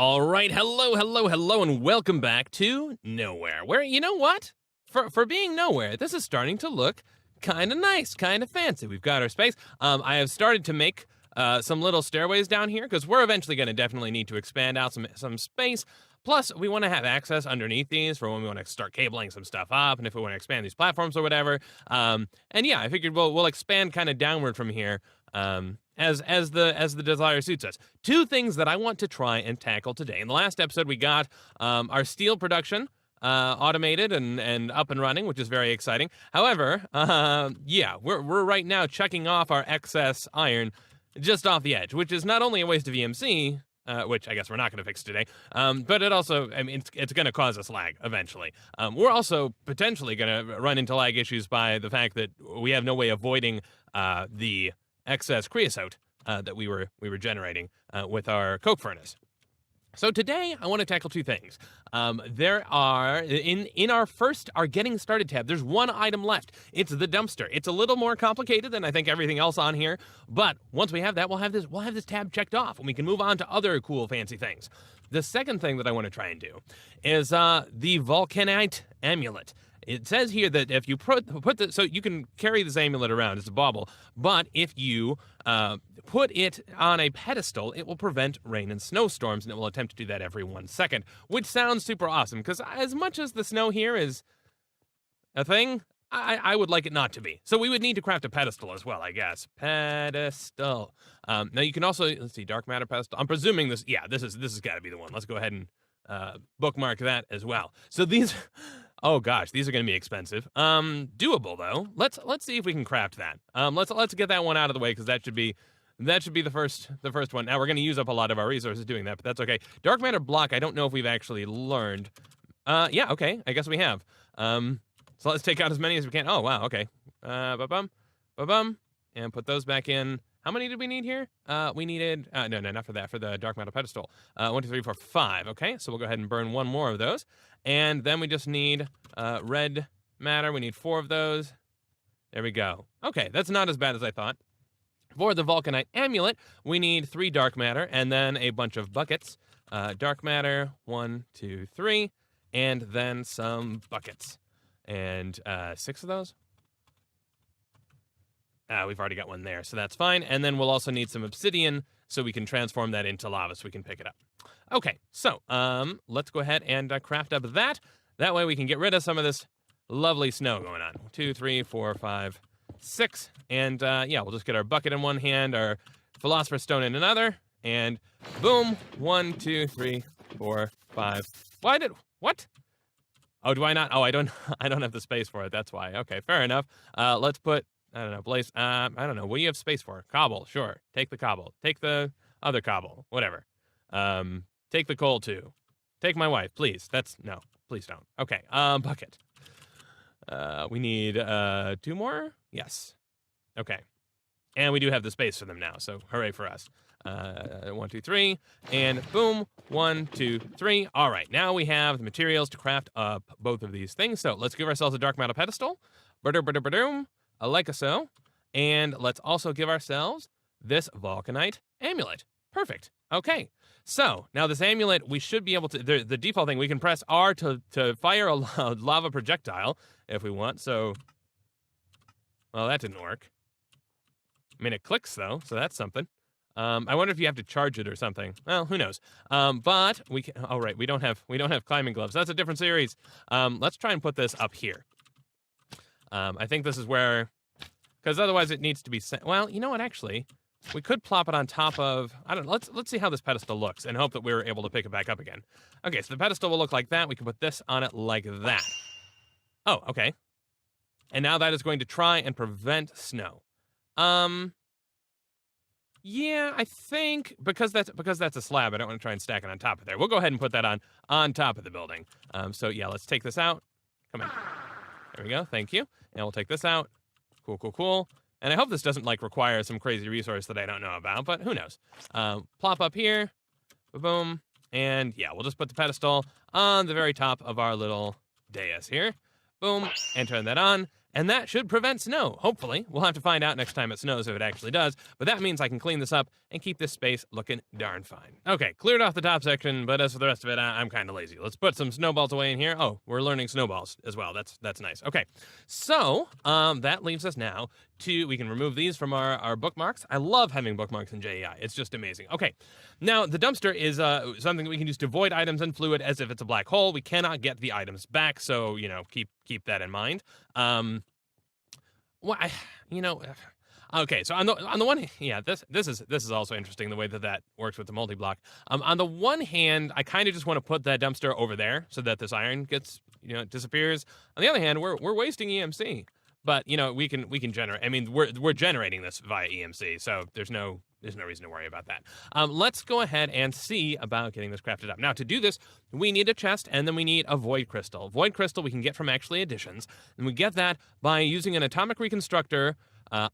All right, hello, and welcome back to Nowhere. Where, you know what? For being nowhere, this is starting to look kind of nice, kind of fancy. We've got our space. I have started to make some little stairways down here because we're eventually going to definitely need to expand out some space. Plus, we want to have access underneath these for when we want to start cabling some stuff up, and if we want to expand these platforms or whatever. And yeah, I figured we'll expand kind of downward from here. As the desire suits us. Two things that I want to try and tackle today. In the last episode, we got our steel production automated and up and running, which is very exciting. However, yeah, we're right now checking off our excess iron just off the edge, which is not only a waste of EMC, which I guess we're not going to fix today, but it also, I mean, it's going to cause us lag eventually. We're also potentially going to run into lag issues by the fact that we have no way of avoiding the excess creosote that we were generating with our coke furnace. So today I want to tackle two things. There are in our getting started tab, there's one item left. It's the dumpster. It's a little more complicated than I think everything else on here, but once we have that, we'll have this tab checked off and we can move on to other cool fancy things. The second thing that I want to try and do is the vulcanite amulet. It says here that if you so you can carry this amulet around, it's a bauble, but if you put it on a pedestal, it will prevent rain and snowstorms, and it will attempt to do that every 1 second, which sounds super awesome, because as much as the snow here is a thing, I would like it not to be. So we would need to craft a pedestal as well, I guess. Pedestal. Now you can also, let's see, dark matter pedestal. I'm presuming this has got to be the one. Let's go ahead and bookmark that as well. So these... Oh gosh, these are going to be expensive. Doable though. Let's see if we can craft that. Let's get that one out of the way because that should be the first one. Now we're going to use up a lot of our resources doing that, but that's okay. Dark matter block. I don't know if we've actually learned. Yeah, okay. I guess we have. So let's take out as many as we can. Oh wow, okay. Ba-bum, and put those back in. How many did we need here? We needed, no, not for that, for the dark matter pedestal. 1, 2, 3, 4, 5, okay? So we'll go ahead and burn one more of those. And then we just need red matter. We need 4 of those. There we go. Okay, that's not as bad as I thought. For the vulcanite amulet, we need 3 dark matter and then a bunch of buckets. Dark matter, 1, 2, 3, and then some buckets. And 6 of those? We've already got one there, so that's fine. And then we'll also need some obsidian so we can transform that into lava so we can pick it up. Okay, so let's go ahead and craft up that. That way we can get rid of some of this lovely snow going on. 2, 3, 4, 5, 6. And yeah, we'll just get our bucket in one hand, our philosopher's stone in another, and boom, 1, 2, 3, 4, 5. What? Oh, do I not? Oh, I don't have the space for it. That's why. Okay, fair enough. Let's put, I don't know, Blaze, I don't know. What do you have space for? Cobble, sure. Take the cobble. Take the other cobble. Whatever. Take the coal, too. Take my wife, please. No, please don't. Okay, bucket. We need, 2 more? Yes. Okay. And we do have the space for them now, so hooray for us. 1, 2, 3, and boom, 1, 2, 3. All right, now we have the materials to craft up both of these things. So let's give ourselves a dark matter pedestal. Ba-da-ba-da-ba-doom. Like so, and let's also give ourselves this vulcanite amulet. Perfect. Okay, so now this amulet, we should be able to, the default thing, we can press R to fire a lava projectile if we want, so, well, that didn't work. I mean, it clicks though, so that's something. I wonder if you have to charge it or something. Well, who knows? But we can, oh right, we don't have climbing gloves. That's a different series. Let's try and put this up here. I think this is where, because otherwise it needs to be set. Well, you know what, actually, we could plop it on top of, I don't know, let's see how this pedestal looks and hope that we're able to pick it back up again. Okay, so the pedestal will look like that. We can put this on it like that. Oh, okay. And now that is going to try and prevent snow. Yeah, I think, because that's a slab, I don't want to try and stack it on top of there. We'll go ahead and put that on top of the building. So yeah, let's take this out. Come on. There we go, thank you. And we'll take this out. Cool. And I hope this doesn't, like, require some crazy resource that I don't know about, but who knows. Plop up here. Boom. And, yeah, we'll just put the pedestal on the very top of our little dais here. Boom. And turn that on. and that should prevent snow, hopefully. We'll have to find out next time it snows if it actually does, but that means I can clean this up and keep this space looking darn fine. Okay, cleared off the top section, but as for the rest of it, I'm kind of lazy. Let's put some snowballs away in here. Oh, we're learning snowballs as well. That's nice. Okay, so that leaves us now to, we can remove these from our bookmarks. I love having bookmarks in JEI. It's just amazing. Okay, now the dumpster is something that we can use to void items and fluid as if it's a black hole. We cannot get the items back, so, keep that in mind. Okay, so on the one hand, yeah, this is also interesting, the way that works with the multi-block. On the one hand, I kind of just want to put that dumpster over there so that this iron gets, disappears. On the other hand, we're wasting EMC, but we can generate. I mean, we're generating this via EMC, so there's no reason to worry about that. Let's go ahead and see about getting this crafted up. Now, to do this, we need a chest, and then we need a void crystal. Void crystal we can get from actually additions, and we get that by using an atomic reconstructor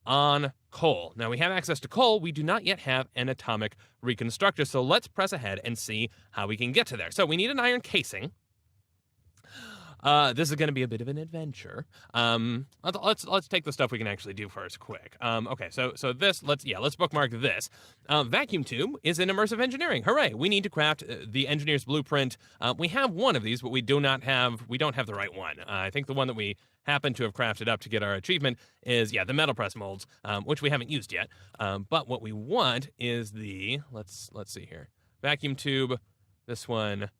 on coal. Now, we have access to coal. We do not yet have an atomic reconstructor, so let's press ahead and see how we can get to there. So we need an iron casing. This is going to be a bit of an adventure. Let's take the stuff we can actually do first, quick. Okay, so this, let's bookmark this. Vacuum tube is in immersive engineering. Hooray! We need to craft the engineer's blueprint. We have one of these, but we don't have the right one. I think the one that we happen to have crafted up to get our achievement is, the metal press molds, which we haven't used yet. But what we want is let's see here. Vacuum tube, this one.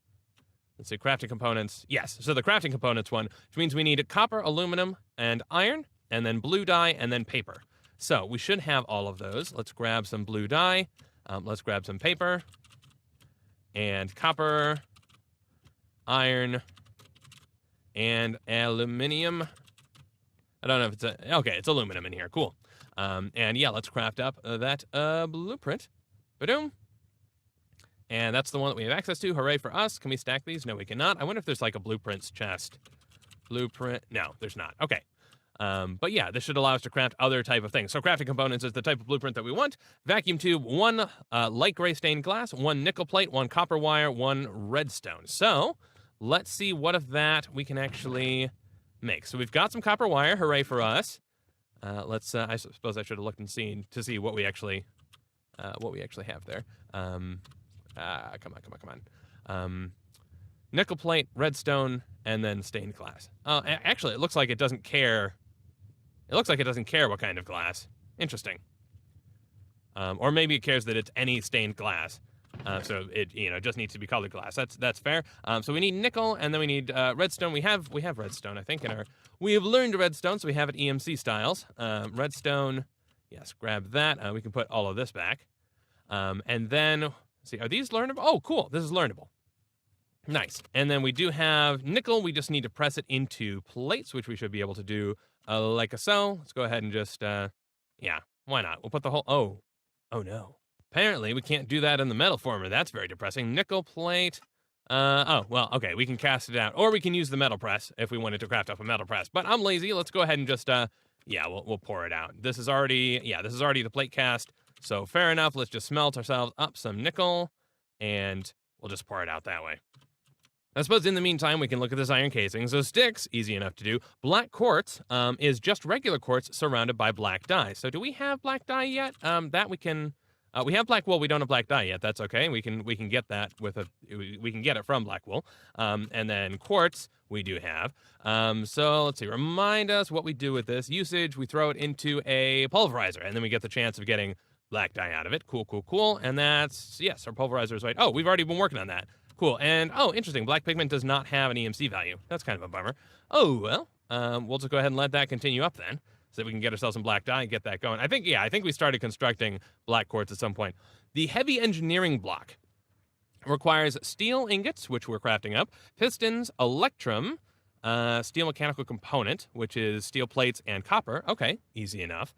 Let's see, crafting components. Yes, so the crafting components one, which means we need copper, aluminum, and iron, and then blue dye, and then paper. So we should have all of those. Let's grab some blue dye. Let's grab some paper, and copper, iron, and aluminum. I don't know if it's it's aluminum in here. Cool. And yeah, let's craft up that blueprint. Ba-doom. And that's the one that we have access to. Hooray for us. Can we stack these? No, we cannot. I wonder if there's like a blueprints chest. Blueprint. No, there's not. Okay. But yeah, this should allow us to craft other type of things. So crafting components is the type of blueprint that we want. Vacuum tube, 1 light gray stained glass, 1 nickel plate, 1 copper wire, 1 redstone. So let's see what of that we can actually make. So we've got some copper wire. Hooray for us. I suppose I should have looked and seen to see what we actually have there. Come on. Nickel plate, redstone, and then stained glass. Actually, it looks like it doesn't care. It looks like it doesn't care what kind of glass. Interesting. Or maybe it cares that it's any stained glass. So it just needs to be colored glass. That's fair. So we need nickel, and then we need redstone. We have redstone, I think, we have learned redstone, so we have it EMC styles. Redstone, yes, grab that. We can put all of this back. And then, see, are these learnable? Oh, cool. This is learnable. Nice. And then we do have nickel. We just need to press it into plates, which we should be able to do like so. Let's go ahead and just, why not? We'll put the whole, oh no. Apparently, we can't do that in the metal former. That's very depressing. Nickel plate. Okay, we can cast it out. Or we can use the metal press if we wanted to craft up a metal press. But I'm lazy. Let's go ahead and just, we'll pour it out. This is already the plate cast. So fair enough. Let's just smelt ourselves up some nickel, and we'll just pour it out that way. I suppose in the meantime, we can look at this iron casing. So sticks, easy enough to do. Black quartz is just regular quartz surrounded by black dye. So do we have black dye yet? That we can... we have black wool. We don't have black dye yet. That's okay. We can get that we can get it from black wool. And then quartz we do have. So let's see. Remind us what we do with this usage. We throw it into a pulverizer, and then we get the chance of getting black dye out of it. Cool. And that's, yes, our pulverizer is right. Oh, we've already been working on that. Cool. And, interesting. Black pigment does not have an EMC value. That's kind of a bummer. Oh, well, we'll just go ahead and let that continue up then, so that we can get ourselves some black dye and get that going. I think we started constructing black quartz at some point. The heavy engineering block requires steel ingots, which we're crafting up, pistons, electrum, steel mechanical component, which is steel plates and copper. Okay, easy enough.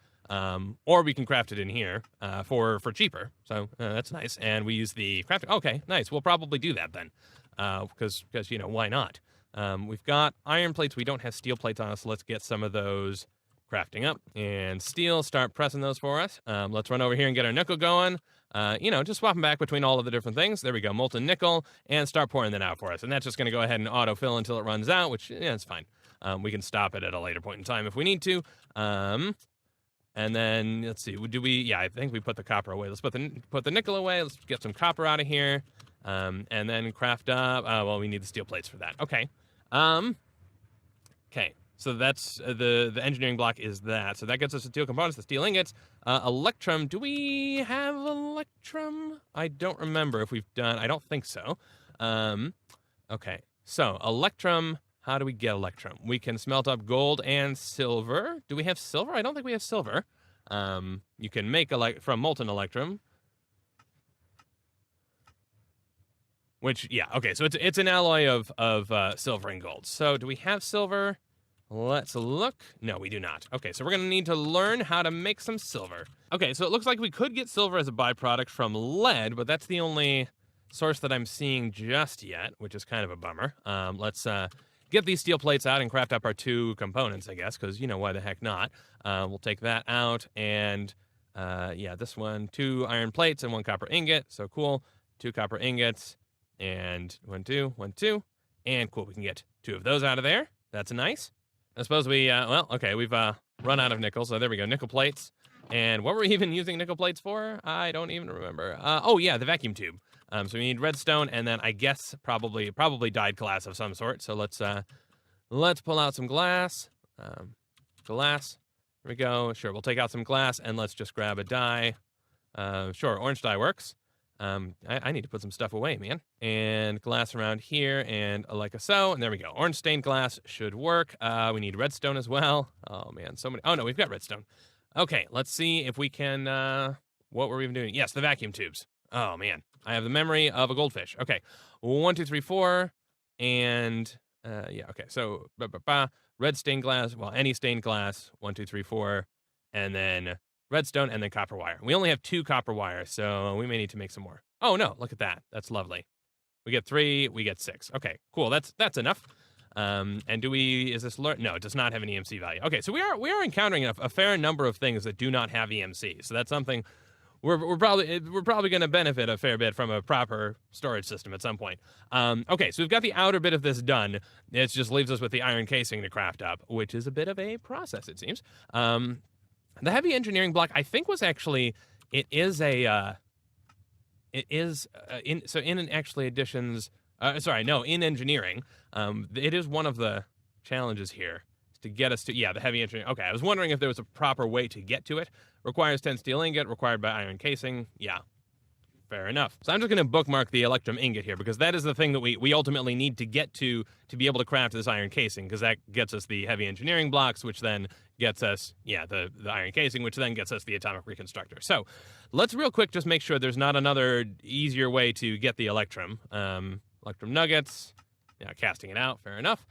Or we can craft it in here for cheaper. So that's nice. And we use the crafting. Okay, nice. We'll probably do that then, because why not? We've got iron plates. We don't have steel plates on us. So let's get some of those crafting up. And steel, start pressing those for us. Let's run over here and get our nickel going. Just swapping back between all of the different things. There we go, molten nickel, and start pouring that out for us. And that's just going to go ahead and autofill until it runs out, which, it's fine. We can stop it at a later point in time if we need to. And then let's see, do we? Yeah, I think we put the copper away. Let's put the nickel away. Let's get some copper out of here, and then craft up. Well, we need the steel plates for that. Okay. Okay. So that's the engineering block is that. So that gets us the steel components, the steel ingots, electrum. Do we have electrum? I don't remember if we've done. I don't think so. Okay. So electrum. How do we get electrum? We can smelt up gold and silver. Do we have silver? I don't think we have silver. You can make from molten electrum. Which, yeah, okay, so it's an alloy of silver and gold. So do we have silver? Let's look. No, we do not. Okay, so we're going to need to learn how to make some silver. Okay, so it looks like we could get silver as a byproduct from lead, but that's the only source that I'm seeing just yet, which is kind of a bummer. Let's get these steel plates out and craft up our 2 components, I guess, because, why the heck not? We'll take that out, and, yeah, this one, 2 iron plates and 1 copper ingot, so cool. 2 copper ingots, and 1, 2, 1, 2, and cool, we can get 2 of those out of there. That's nice. I suppose we, well, okay, we've run out of nickel, so there we go, nickel plates. And what were we even using nickel plates for? I don't even remember. Oh, yeah, the vacuum tube. So we need redstone, and then I guess probably dyed glass of some sort. So let's pull out some glass. Glass. There we go. Sure, we'll take out some glass, and let's just grab a dye. Sure, orange dye works. I need to put some stuff away, man. And glass around here, and like so, and there we go. Orange stained glass should work. We need redstone as well. Oh, man, so many. Oh, no, we've got redstone. Okay, let's see if we can, what were we even doing? Yes, the vacuum tubes. Oh, man. I have the memory of a goldfish. Okay. 1, 2, 3, 4. And, yeah, okay. So, red stained glass. Well, any stained glass. 1, 2, 3, 4. And then redstone and then copper wire. We only have 2 copper wires, so we may need to make some more. Oh, no. Look at that. That's lovely. We get 3. We get 6. Okay, cool. That's enough. And is this learn? No, it does not have an EMC value. Okay, so we are encountering a fair number of things that do not have EMC. So that's something we're probably going to benefit a fair bit from a proper storage system at some point. Okay, so we've got the outer bit of this done. It just leaves us with the iron casing to craft up, which is a bit of a process, it seems. The heavy engineering block, I think, was actually in engineering. It is one of the challenges here to get us to, the heavy engineering. Okay, I was wondering if there was a proper way to get to it. Requires 10 steel ingot, required by iron casing. Yeah, fair enough. So I'm just going to bookmark the electrum ingot here, because that is the thing that we ultimately need to get to be able to craft this iron casing, because that gets us the heavy engineering blocks, which then gets us, the iron casing, which then gets us the atomic reconstructor. So let's real quick just make sure there's not another easier way to get the electrum. Electrum nuggets. Yeah, casting it out, fair enough.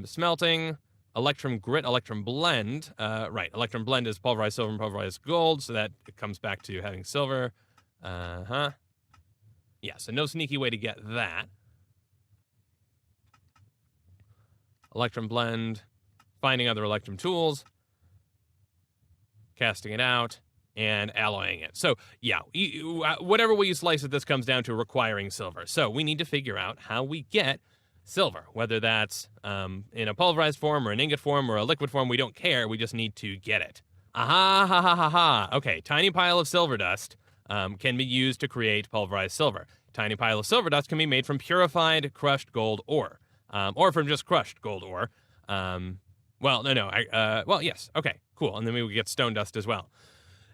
Smelting, electrum grit, electrum blend. Right, electrum blend is pulverized silver and pulverized gold, so that it comes back to having silver. Yeah, so no sneaky way to get that. Electrum blend, finding other electrum tools, casting it out, and alloying it. So, yeah, whatever way you slice it, this comes down to requiring silver. So we need to figure out how we get silver, whether that's in a pulverized form or an ingot form or a liquid form. We don't care. We just need to get it. Aha, ha, ha, ha, ha. Okay, tiny pile of silver dust can be used to create pulverized silver. Tiny pile of silver dust can be made from purified crushed gold ore, or from just crushed gold ore. Well, yes. Okay, cool. And then we would get stone dust as well.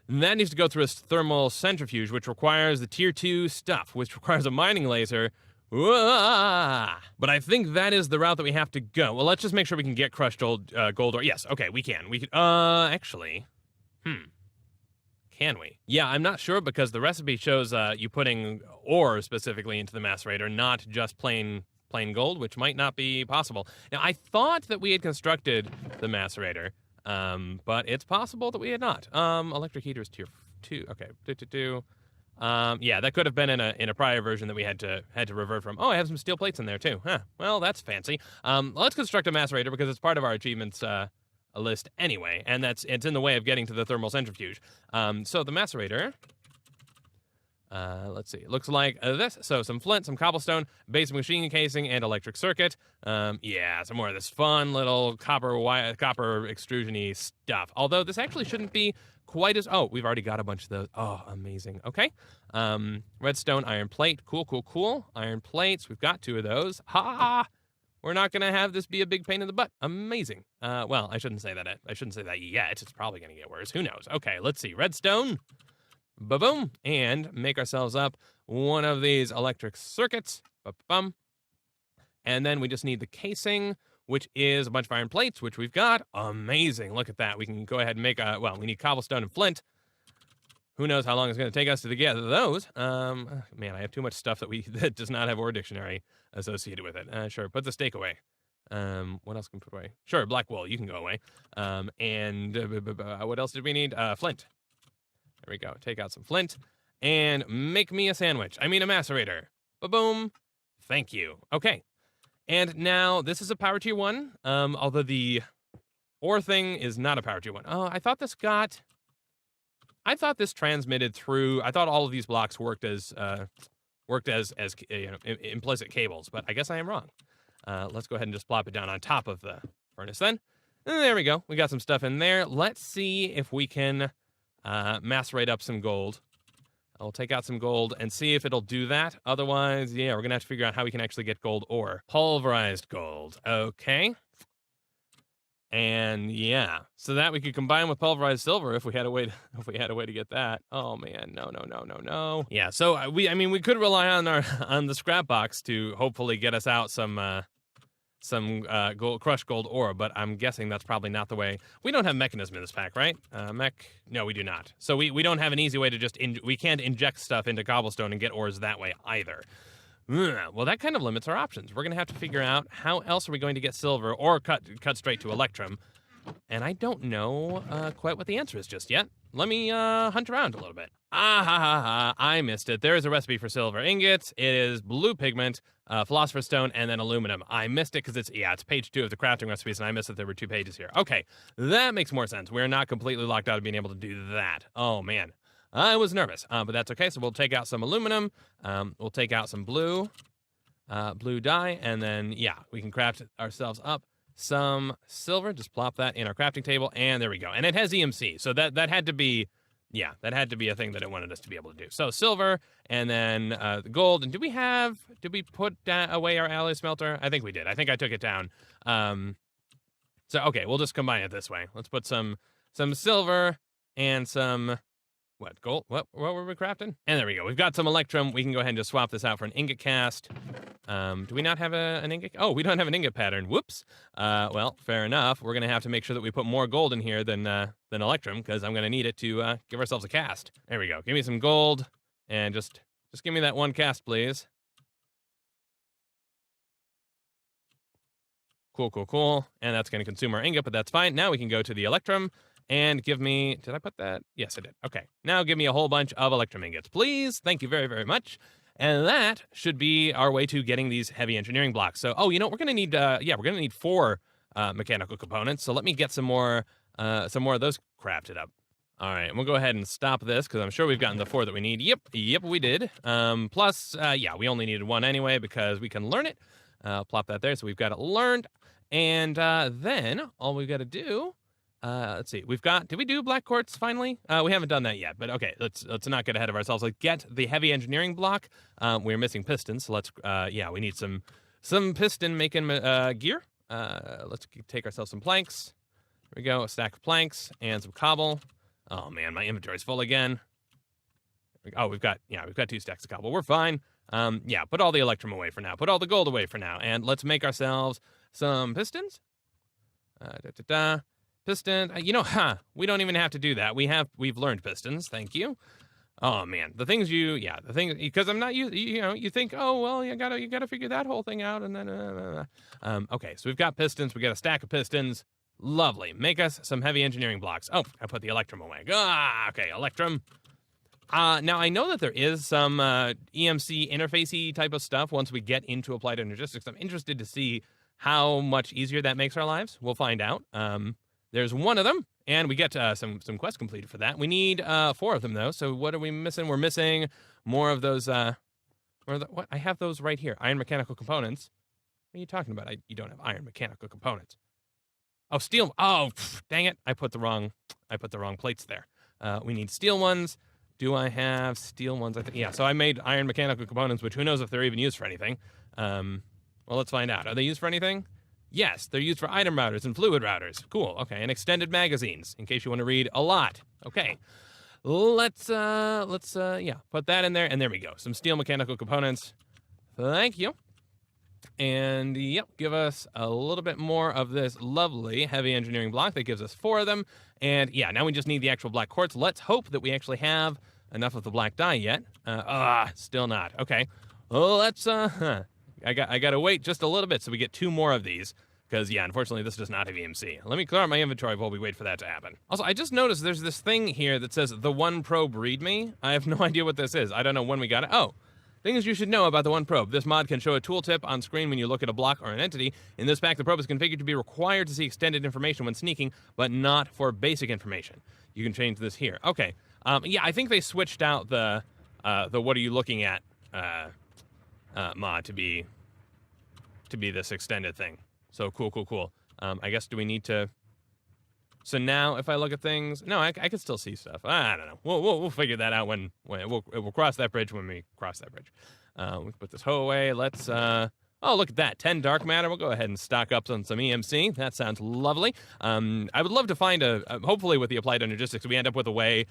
And that needs to go through a thermal centrifuge, which requires the tier 2 stuff, which requires a mining laser. But I think that is the route that we have to go. Well, let's just make sure we can get crushed gold ore. Yes, okay, we can. Actually, can we? Yeah, I'm not sure, because the recipe shows you putting ore specifically into the macerator, not just plain gold, which might not be possible. Now, I thought that we had constructed the macerator, but it's possible that we had not. Electric heater is tier 2. Okay, yeah, that could have been in a prior version that we had to revert from. Oh, I have some steel plates in there too. Huh. Well, that's fancy. Let's construct a macerator, because it's part of our achievements list anyway, and it's in the way of getting to the thermal centrifuge. So the macerator, Let's see. It looks like this. So some flint, some cobblestone, basic machine casing, and electric circuit. Yeah, some more of this fun little copper extrusion-y stuff. Although this actually shouldn't be quite as... Oh, we've already got a bunch of those. Oh, amazing. Okay. Redstone, iron plate. Cool, cool, cool. Iron plates. We've got 2 of those. Ha! We're not going to have this be a big pain in the butt. Amazing. Well, I shouldn't say that. I shouldn't say that yet. It's probably going to get worse. Who knows? Okay, let's see. Redstone. Ba-boom, and make ourselves up one of these electric circuits. Ba-bum. And then we just need the casing, which is a bunch of iron plates, which we've got. Amazing. Look at that. We can go ahead and make well, we need cobblestone and flint. Who knows how long it's going to take us to get those. Man, I have too much stuff that does not have ore dictionary associated with it. Sure, put the steak away. What else can we put away? Sure, black wool, you can go away. And what else did we need? Flint. There we go. Take out some flint and make me a sandwich. I mean a macerator. Ba-boom. Thank you. Okay. And now this is a power tier 1. Although the ore thing is not a power tier 1. Oh, I thought this transmitted through. I thought all of these blocks worked as implicit cables, but I guess I am wrong. Let's go ahead and just plop it down on top of the furnace then. And there we go. We got some stuff in there. Let's see if we can macerate up some gold. I'll take out some gold and see if it'll do that. Otherwise, yeah, we're going to have to figure out how we can actually get gold ore. Pulverized gold. Okay. And yeah, so that we could combine with pulverized silver if we had a way to get that. Oh man, no. Yeah, so we could rely on the scrap box to hopefully get us out some crushed gold ore, but I'm guessing that's probably not the way. We don't have mechanism in this pack, right? No, we do not. So we don't have an easy way to just we can't inject stuff into cobblestone and get ores that way either. Well, that kind of limits our options. We're going to have to figure out how else are we going to get silver or cut straight to electrum. And I don't know quite what the answer is just yet. Let me hunt around a little bit. I missed it. There is a recipe for silver ingots. It is blue pigment, philosopher's stone, and then aluminum. I missed it because it's page 2 of the crafting recipes, and I missed that there were 2 pages here. Okay, that makes more sense. We're not completely locked out of being able to do that. Oh, man. I was nervous, but that's okay. So we'll take out some aluminum. We'll take out some blue dye, and then, yeah, we can craft ourselves up some silver. Just plop that in our crafting table, and there we go. And it has EMC, so that had to be, that had to be a thing that it wanted us to be able to do. So silver, and then the gold. And did we put away our alloy smelter? I think we did. I think I took it down. So, okay, we'll just combine it this way. Let's put some silver and some... What, gold? What were we crafting? And there we go. We've got some electrum. We can go ahead and just swap this out for an ingot cast. Do we not have an ingot? Oh, we don't have an ingot pattern. Whoops. Well, fair enough. We're going to have to make sure that we put more gold in here than electrum, because I'm going to need it to give ourselves a cast. There we go. Give me some gold, and just give me that one cast, please. Cool. And that's going to consume our ingot, but that's fine. Now we can go to the electrum. And give me, did I put that? Yes, I did. Okay. Now give me a whole bunch of electrum ingots, please. Thank you very, very much. And that should be our way to getting these heavy engineering blocks. So, we're going to need, we're going to need 4 mechanical components. So let me get some more of those crafted up. All right. And we'll go ahead and stop this because I'm sure we've gotten the 4 that we need. Yep, we did. Plus, we only needed 1 anyway because we can learn it. Plop that there. So we've got it learned. And then all we've got to do... let's see. Did we do black quartz finally? We haven't done that yet, but okay, let's not get ahead of ourselves. Let's get the heavy engineering block. We're missing pistons, so let's, we need some piston making gear. Let's take ourselves some planks. There we go, a stack of planks and some cobble. Oh man, my inventory's full again. Oh, we've got 2 stacks of cobble. We're fine. Put all the electrum away for now. Put all the gold away for now, and let's make ourselves some pistons. Piston, we don't even have to do that. We've learned pistons. Thank you. Oh man, because I'm not you think, oh well, you gotta figure that whole thing out, and then okay, so we've got pistons. We got a stack of pistons. Lovely. Make us some heavy engineering blocks. Oh, I put the electrum away. Okay, electrum. Now I know that there is some EMC interfacey type of stuff once we get into applied energistics. I'm interested to see how much easier that makes our lives. We'll find out. There's 1 of them, and we get some quests completed for that. We need 4 of them, though, so what are we missing? We're missing more of those, what? I have those right here. Iron mechanical components. What are you talking about? You don't have iron mechanical components. Oh, steel. Oh, dang it. I put the wrong plates there. We need steel ones. Do I have steel ones? Yeah, so I made iron mechanical components, which who knows if they're even used for anything. Well, let's find out. Are they used for anything? Yes, they're used for item routers and fluid routers. Cool, okay, and extended magazines, in case you want to read a lot. Okay, let's put that in there, and there we go. Some steel mechanical components. Thank you. And, yep, give us a little bit more of this lovely heavy engineering block. That gives us 4 of them. And, yeah, now we just need the actual black quartz. Let's hope that we actually have enough of the black dye yet. Still not. Okay. Well, let's, I got to wait just a little bit so we get 2 more of these. Because, yeah, unfortunately, this does not have EMC. Let me clear out my inventory while we wait for that to happen. Also, I just noticed there's this thing here that says, the one probe read me. I have no idea what this is. I don't know when we got it. Oh. Things you should know about the One Probe. This mod can show a tooltip on screen when you look at a block or an entity. In this pack, the probe is configured to be required to see extended information when sneaking, but not for basic information. You can change this here. Okay. Yeah, I think they switched out the what are you looking at mod to be this extended thing. So cool. I guess do we need to? So now, if I look at things, no, I can still see stuff. I don't know. We'll figure that out when we'll cross that bridge when we cross that bridge. We put this hoe away. Let's oh, look at that, 10 dark matter. We'll go ahead and stock up on some EMC. That sounds lovely. I would love to find hopefully with the applied energistics, we end up with a way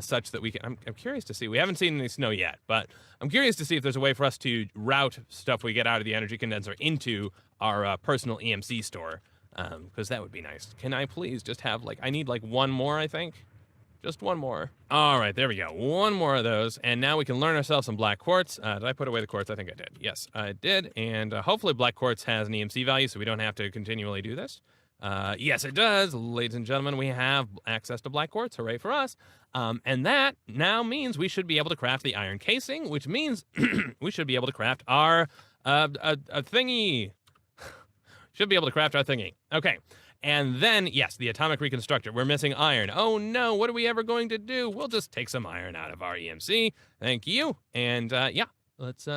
such that we can. I'm curious to see. We haven't seen any snow yet, but I'm curious to see if there's a way for us to route stuff we get out of the energy condenser into our personal EMC store. Because that would be nice. Can I please just have, I need, one more, I think? Just one more. All right, there we go. One more of those, and now we can learn ourselves some black quartz. Did I put away the quartz? I think I did. Yes, I did, and hopefully black quartz has an EMC value, so we don't have to continually do this. Yes, it does. Ladies and gentlemen, we have access to black quartz. Hooray for us. And that now means we should be able to craft the iron casing, which means we should be able to craft our thingy. Should be able to craft our thingy. Okay. And then, yes, the atomic reconstructor. We're missing iron. Oh, no. What are we ever going to do? We'll just take some iron out of our EMC. Thank you. And, yeah, let's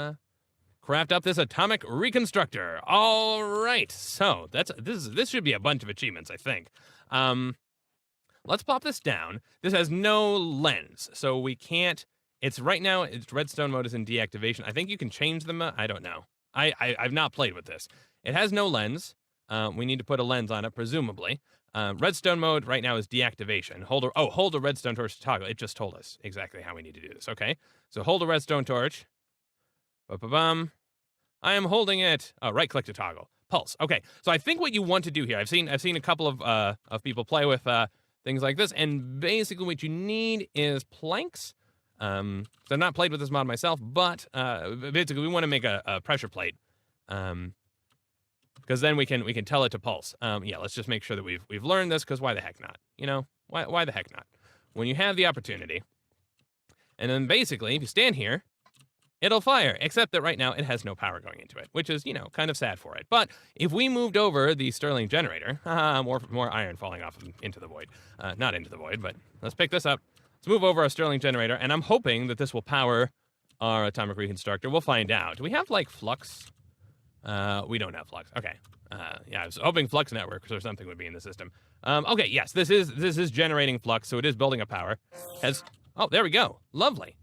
craft up this atomic reconstructor. All right. So this should be a bunch of achievements, I think. Let's pop this down. This has no lens, so we can't. It's right now, its redstone mode is in deactivation. I think you can change them. I don't know. I've not played with this. It has no lens. We need to put a lens on it, presumably. Redstone mode right now is deactivation. Hold a redstone torch to toggle. It just told us exactly how we need to do this. Okay, so hold a redstone torch. Ba-ba-bum. I am holding it. Oh, right click to toggle. Pulse. Okay, so I think what you want to do here, I've seen a couple of people play with things like this, and basically what you need is planks. So I've not played with this mod myself, but basically we want to make a pressure plate. Because then we can tell it to pulse. Yeah, let's just make sure that we've learned this, because why the heck not? You know, why the heck not? When you have the opportunity. And then basically, if you stand here, it'll fire, except that right now it has no power going into it, which is, kind of sad for it. But if we moved over the Stirling generator, more iron falling off into the void. Not into the void, but let's pick this up. Let's move over our Stirling generator, and I'm hoping that this will power our atomic reconstructor. We'll find out. Do we have, flux? We don't have flux. Okay. Yeah, I was hoping flux networks or something would be in the system. Okay, yes, this is generating flux, so it is building up power. Oh, there we go. Lovely.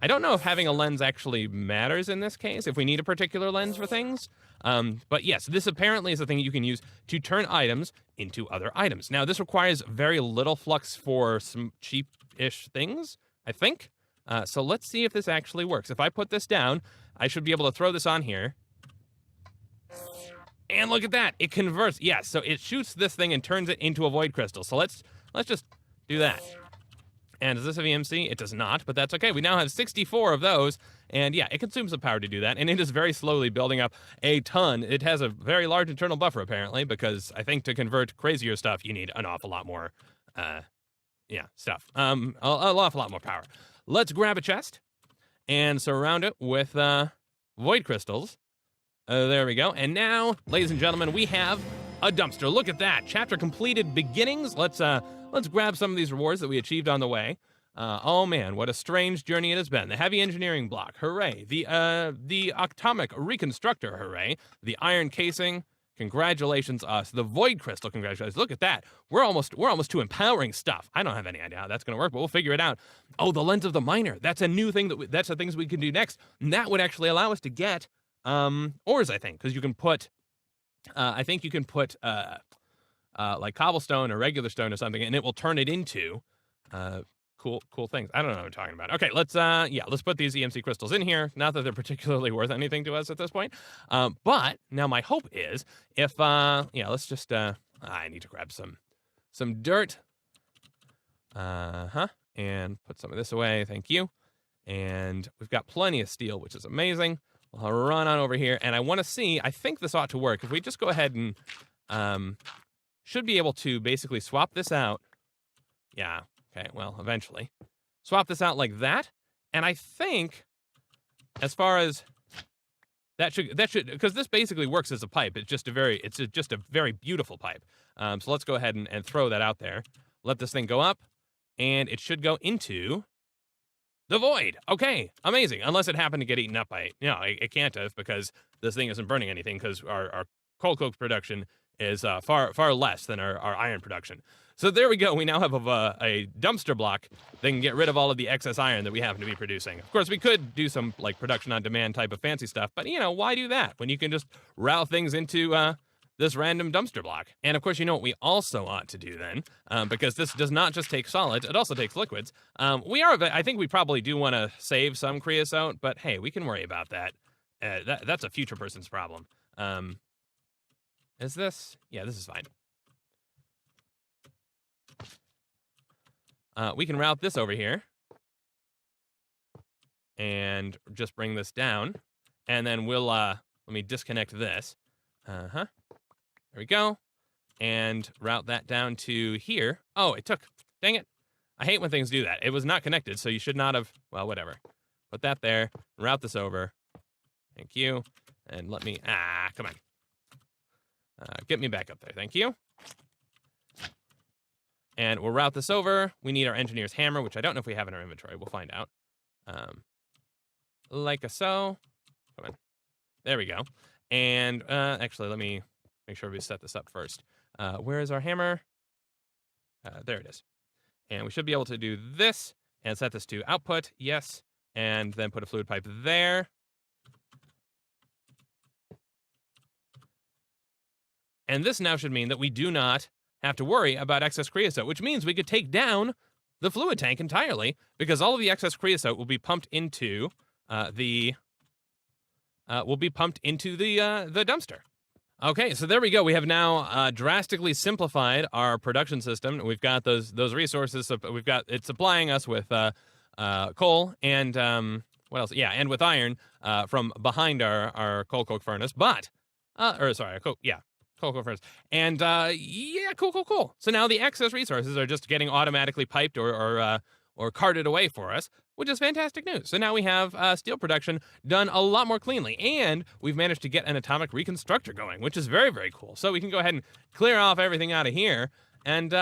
I don't know if having a lens actually matters in this case, if we need a particular lens for things. But yes, this apparently is a thing you can use to turn items into other items. Now, this requires very little flux for some cheap-ish things, I think. So let's see if this actually works. If I put this down, I should be able to throw this on here. And look at that, it converts. Yes, so it shoots this thing and turns it into a void crystal. So let's just do that. And does this have EMC? It does not, but that's okay. We now have 64 of those, and yeah, it consumes some power to do that, and it is very slowly building up a ton. It has a very large internal buffer, apparently, because I think to convert crazier stuff, you need an awful lot more, stuff. An awful lot more power. Let's grab a chest and surround it with void crystals. There we go. And now, ladies and gentlemen, we have a dumpster. Look at that. Chapter completed beginnings. Let's grab some of these rewards that we achieved on the way. Oh man, what a strange journey it has been. The heavy engineering block, hooray. The atomic reconstructor, hooray. The iron casing, congratulations us. The void crystal, congratulations. Look at that. We're almost to empowering stuff. I don't have any idea how that's gonna work, but we'll figure it out. Oh, the lens of the miner. That's a new thing that's the things we can do next. And that would actually allow us to get ores, I think, because you can put I think you can put like cobblestone or regular stone or something, and it will turn it into cool things. I don't know what I'm talking about. Okay, let's put these EMC crystals in here. Not that they're particularly worth anything to us at this point. But now my hope is if let's just I need to grab some dirt. And put some of this away. Thank you. And we've got plenty of steel, which is amazing. I'll run on over here, and I want to see, I think this ought to work. If we just go ahead and should be able to basically swap this out. Yeah, okay, well, eventually. Swap this out like that, and I think as far as that should because this basically works as a pipe. It's just a very beautiful pipe. So let's go ahead and throw that out there. Let this thing go up, and it should go into the void. Okay, amazing. Unless it happened to get eaten up by it. No, it can't have, because this thing isn't burning anything, because our coal coke production is far less than our iron production. So there we go. We now have a dumpster block that can get rid of all of the excess iron that we happen to be producing. Of course, we could do some like production on demand type of fancy stuff, but why do that when you can just route things into this random dumpster block? And of course, you know what we also ought to do then, because this does not just take solids, it also takes liquids. I think we probably do want to save some creosote, but hey, we can worry about that. That's a future person's problem. Is this? Yeah, this is fine. We can route this over here and just bring this down, and then we'll let me disconnect this. There we go, and route that down to here. Oh, it took. Dang it! I hate when things do that. It was not connected, so you should not have. Well, whatever. Put that there. Route this over. Thank you. And let me. Come on. Get me back up there. Thank you. And we'll route this over. We need our engineer's hammer, which I don't know if we have in our inventory. We'll find out. Like so. Come on. There we go. And actually, let me make sure we set this up first. Where is our hammer? There it is. And we should be able to do this and set this to output. Yes. And then put a fluid pipe there. And this now should mean that we do not have to worry about excess creosote, which means we could take down the fluid tank entirely, because all of the excess creosote will be pumped into the dumpster. Okay, so there we go. We have now drastically simplified our production system. We've got those resources. It's supplying us with coal and what else? Yeah, and with iron from behind our coal coke furnace. But coal coke furnace. And cool. So now the excess resources are just getting automatically piped or carted away for us, which is fantastic news. So now we have steel production done a lot more cleanly, and we've managed to get an atomic reconstructor going, which is very, very cool. So we can go ahead and clear off everything out of here, and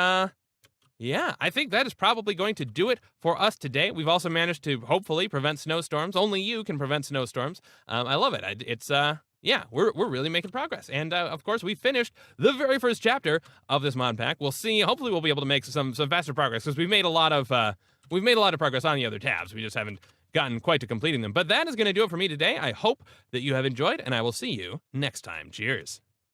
yeah, I think that is probably going to do it for us today. We've also managed to hopefully prevent snowstorms. Only you can prevent snowstorms. I love it. Yeah, we're really making progress. And of course, we finished the very first chapter of this mod pack. We'll see. Hopefully, we'll be able to make some faster progress, because we've made a lot of progress on the other tabs. We just haven't gotten quite to completing them. But that is going to do it for me today. I hope that you have enjoyed, and I will see you next time. Cheers.